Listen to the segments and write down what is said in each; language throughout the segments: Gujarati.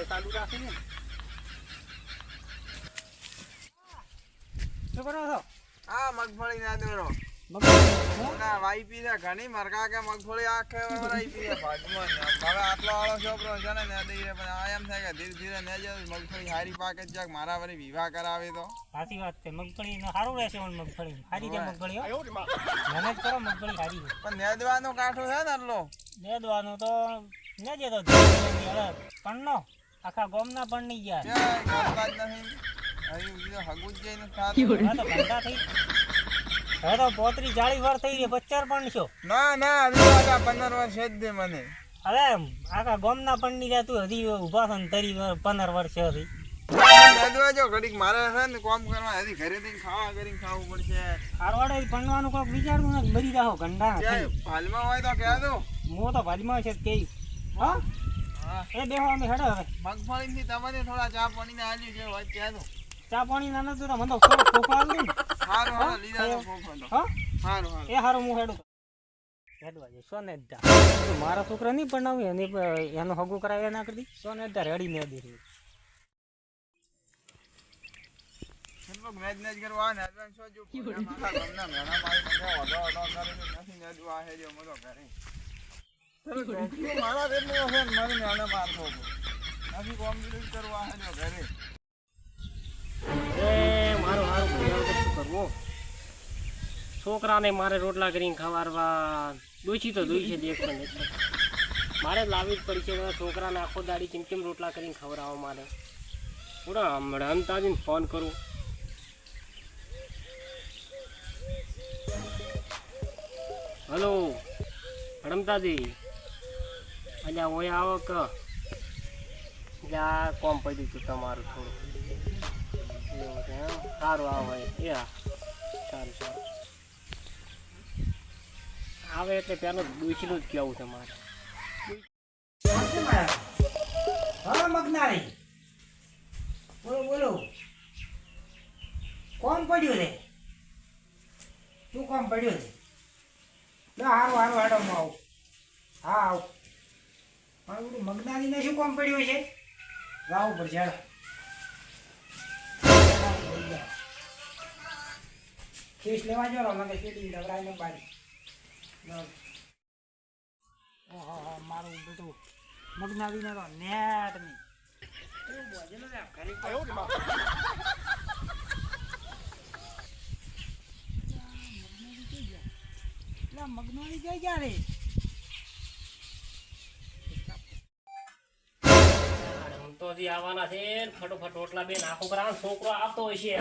ચાલુ રાખીને શું કરો છો? આ મગફળી ના દોરો મગફળી ના વાઈ પી છે ઘણી મરકા કે મગફળી આખે વરાઈ પી છે ભાગમાં હવે આટલો વાળો છોકરો છે ને દઈ રે પણ આ એમ થાય કે ધીરે ધીરે ને જ મગફળી હારી પાકે જ મારા વળી વિવાહ કરાવે તો સાચી વાત છે. મગફળી સારું રહેશે. મગફળી સારી છે. મગફળી મહેનત કરો. મગફળી સારી છે પણ નેદવાનો કાઠો છે ને એટલો નેદવાનું તો ને જે તો પણનો આખા ગોમના પણ નહીં ગયા. ક્યાંય કામકાજ નથી હજી બીજો હગું જ જઈને ખાતું હવે તો ઘંટા થઈ હવે તો 35-40 વર્ષ થઈ ગયા. 50 પણ છો ના હજી આજા 15 વર્ષ જ દે મને હવે આખા ગોમના પણ નહીં રહ્યા. તું હજી ઉભા થઈને તરી 15 વર્ષ હતી. નેદવાજો ઘડીક મારે છે ને કામ કરવા હજી ઘરે જઈને ખાવા કરીને ખાવું પડશે. હારવાડે ભણવાનું કોઈક વિચારવું નથી. મરી જાઓ ઘંટા ક્યાંય હાલમાં હોય તો કહે દો. હું તો ભાજમાં છે કે હા એ બેહો અમે હેડો. હવે મગફળીની તમારે થોડા ચા પાણી ને આલ્યું છે હોય કહે દો. ચા પાણી ના નથી તો મને તો થોડો ખોખો આલું ને. સારું હાલો લીધા તો ફોફો તો હા સારું એ હારું હું હેડું હેડવા જઈશ. સોને મારા છોકરા નહીં ભણાવ્યું એનું હગું કરાવે ના કરી સોને રેડી ને દી મેજ કરવા ને એડવાન્સ જો મારા ગમના મેણા મારી મને ઓડો કરે નથી નેદવા હે જો મતો ઘરે ચલો મારા રેટનો છે મારી મેણા મારતો નથી કોમ્પ્લીટ કરવા હે જો ઘરે એ મારું હારું શું કરવું? છોકરાને મારે રોટલા કરીને ખવારવા દોશી તો દોઈ છે દેખ પણ મારે લાવવી જ પડી છે. છોકરાને આખો દાડી કેમ રોટલા કરીને ખવડાવો મારે. પૂરા હમણાં તાજીને ફોન કરું. હલો હડમતાજી અલ્યા ઓય આવો કે જ્યાં કોમ પડ્યું હતું તમારું થોડું એવું છે એમ. સારું આવો એ હા સારું આવે એટલે પેલું દૂસરું જ કેવું છે મારે. હવે મગનારી બોલો કોમ પડ્યું છે? શું કોમ પડ્યું છે? હારું હેડો હું આવું. હા આવું. મારું બધું મગનારીને શું કોમ પડ્યું છે? લાવવું પડશે હેડો. કેસ લેવા જો લાગે શેડી ડબરાઈને બારી મારું બધું મગનારીને તો નેટ નહીં એવું બોજેલો રે ઘરે મગનારી જઈ ગયા રે. તો હજી આવવાના છે. ફટોફટ રોટલા બે નાખો કરા. છોકરો આવતો હોય છે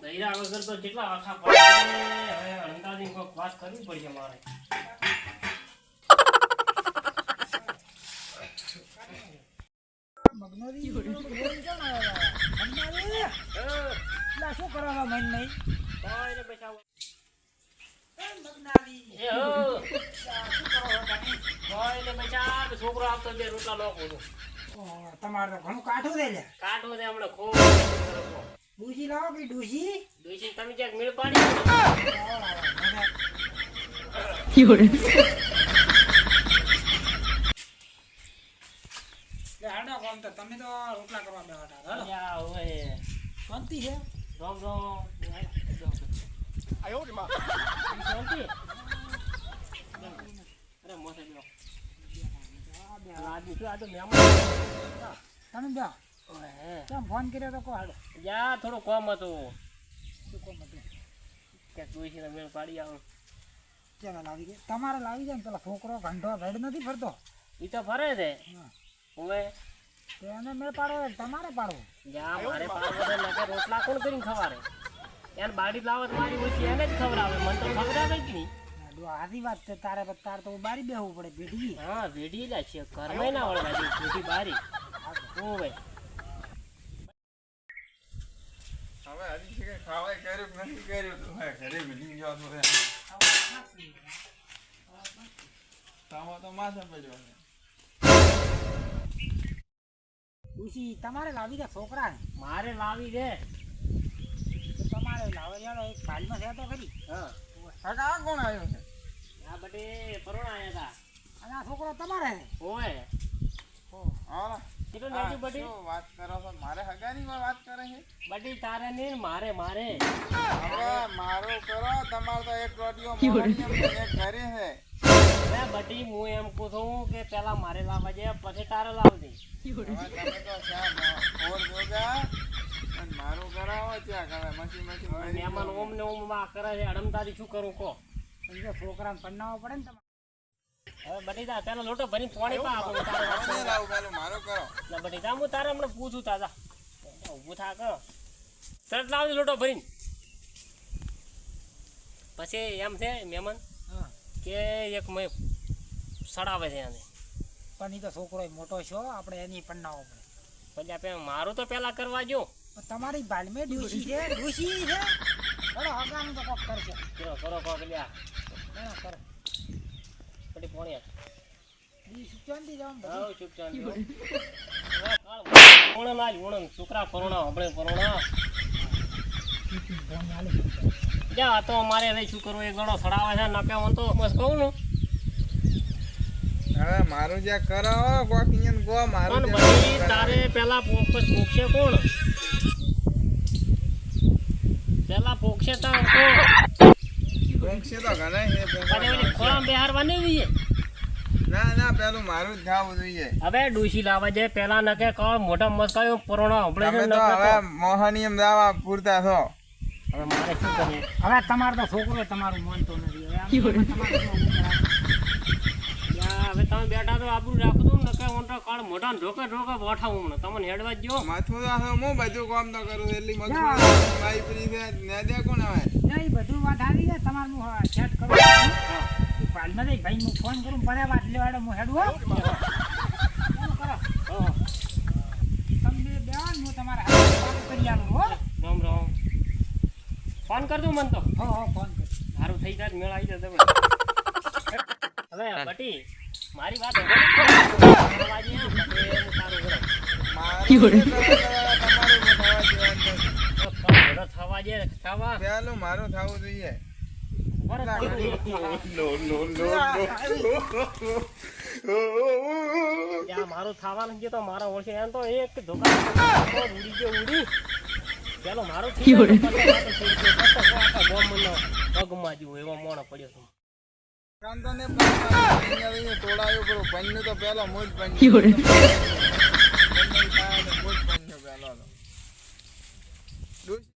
દહીરા વગર તો કેટલા આખા પડે. હવે અંદાજી કોઈક વાત કરવી પડશે મારે. મગનોરી શું કરવા મન નહીં બચાવો છોકરો આપતો બે રોટલા લો તમારે તો ઘણું કાઠું દે લે. કાઠું દે હમણાં ખો ડૂસી લાવો કે ડૂસી તમે ક્યાંક મેળ પાડી હાડો કોમ તો તમે તો રોટલા કરવા બેઠા હોય શાંતિ છે. તમે ફોન કર્યો તો હાડો યા થોડું કોમ હતું. શું કોમ હતું? ક્યાંક ડોશીને મેળ પાડી આવું. ક્યાં લાવી જાય? તમારે લાવી જાય ને પેલા છોકરો ઘંટો રેડ નથી ફરતો? એ તો ફરે છે. હવે એને મેળ પાડવો તમારે પાડવો. મારે પાડવો રોટલા કોણ કરીને ખવારે? એને બારી લાવો મારી ઓછી એને જ ખવડાવે. મને તો ખવડાવે જ નહીં. આધી વાત છે. તારે તો બારી બેહવું પડે. ભેટી હા ભેટી જાય છે. ઘરમાં ના વળવા દે ભેટી બારી. ઓ ભાઈ હવે હજી છે કે ખાવાય કર્યું કે નથી કર્યું તો ઘરે ભીલી ગયો તો તામાં તો માથે પડ્યો છે. ઉસી તમારે લાવી દે છોકરા મારે લાવી દે તમારે લાવે યાર એક ભાલમાં છે તો ખરી. હા કાકા કોણ આવ્યો છે? બટી પરોણા આયા હતા. અને આ છોકરો તમારે ઓય હા કેટલો નાજુ બટી શું વાત કરો છો મારે હગાની વાત કરે છે બટી તારે ને મારે મારે હવે મારું કરો તમારે તો એક રોટીઓ મોહનીયમ ને એક ઘરે છે હવે બટી હું એમ કહું છું કે પેલા મારે લાવવા જાય પછી તારે લાવજે. હવે તમે તો શા ઓર જોગા અને મારું કરાવો ત્યાં કરે મસી મહેમાન ઓમ ને ઓમ માં કરે છે અડમતાથી શું કરું કો. છોકરાને પન્નાવો પડે ને તમારે. હવે બટી તા પેલા લોટો ભરીને પાણી પા આપો તારે મને લાવું પેલું મારું કરો એટલે બટી તા હું તારે હમણાં પૂછું તાજા ઊભું થા કર તરત લાવજો લોટો ભરીને. પછી એમ છે મહેમાન હા કે એક મેં સડાવે છે એને પણ ઈ તો છોકરો મોટો છો આપણે એની પન્નાવો પડે. પછી આપણે મારું તો પેલા કરવા જો પણ તમારી બાલમે ડૂસી છે ડૂસી છે બડો હગાનું તો કોક કરશે. કરો કરો કો લ્યા ના કરે બટી પાણી આપ. ઈ સુચવાનથી જવાનું બધું. આવ ચૂપ ચાલ ઓણમ આજ ઓણમ છોકરા પરોણા આપણે પરોણા ફોન આલે. જા આ તો અમારે હવે શું કરવું એક ગણો સડાવે છે નકે હું તો બસ કહું ને હવે મારું જે કરાવો કોક ઇયન ગો મારું પણ જે બધી તારે પેલા પોક્ષે કોણ પેલા પોક્ષે તો કોણ પંક્ષી તો ઘણા છે અને ઓલી ખોળામાં બેહારવા નહીં જોઈએ. ના ના પેલું મારું જ થવું જોઈએ હવે ડૂસી લાવવા જાય પેલા નકે કળ મોટા મસ્કાયો પરોણા હંભળે છે તમે નકે તો તો. હવે મોહનીયમ દાવા પૂરતા છો હવે મારે શું કરીએ હવે તમારે તો છોકરો તમારું માનતો નથી. હવે આમ તમારે શું ઊભું રાખવું? યા, હવે તમે બેઠા તો આબરૂ રાખો તો નકે હું તો કળ મોટા ઢોકે ઢોકે બોઠાવું હમણાં તમને હેડવા જ જો માથું તો હવે હું બધું કામ તો કરું છું. એટલી મગજ મારી પરી છે ને દે કોણ હવે ના, ઈ બધું વાત આવી જાય તમારે હું સેટ કરું ઈ પાલમાં જઈ ભાઈ હું ફોન કરું ભલે વાત લેવાડે હું હેડું હો. ચાલો કરો હા. તમે બેહો ને હું તમારા હાથે વાત કરી આલું હો. રામ રામ ફોન કરજો મને તો હો હો ફોન કર. મારું થઈ જાય મેળ આવી જશે હવે બટી મારી વાત સાંભળો. પછી હું સારું કરું. મારું મોટો થવા દે થવા પેલું મારું થવું જોઈએ જ્યાં મારું થવાનું છે તો મારા ઓળખે એમ તો એક દુકાન ઉડી ગયો ઉડી પેલો મારું થઈ ગયો આખા ગોમનો પગમાં જેવું એવો મોણો પડ્યો છે. કાંતોને પણ તોડાયું કરું પન્યું તો પેલો મુજ પન્યું પેલો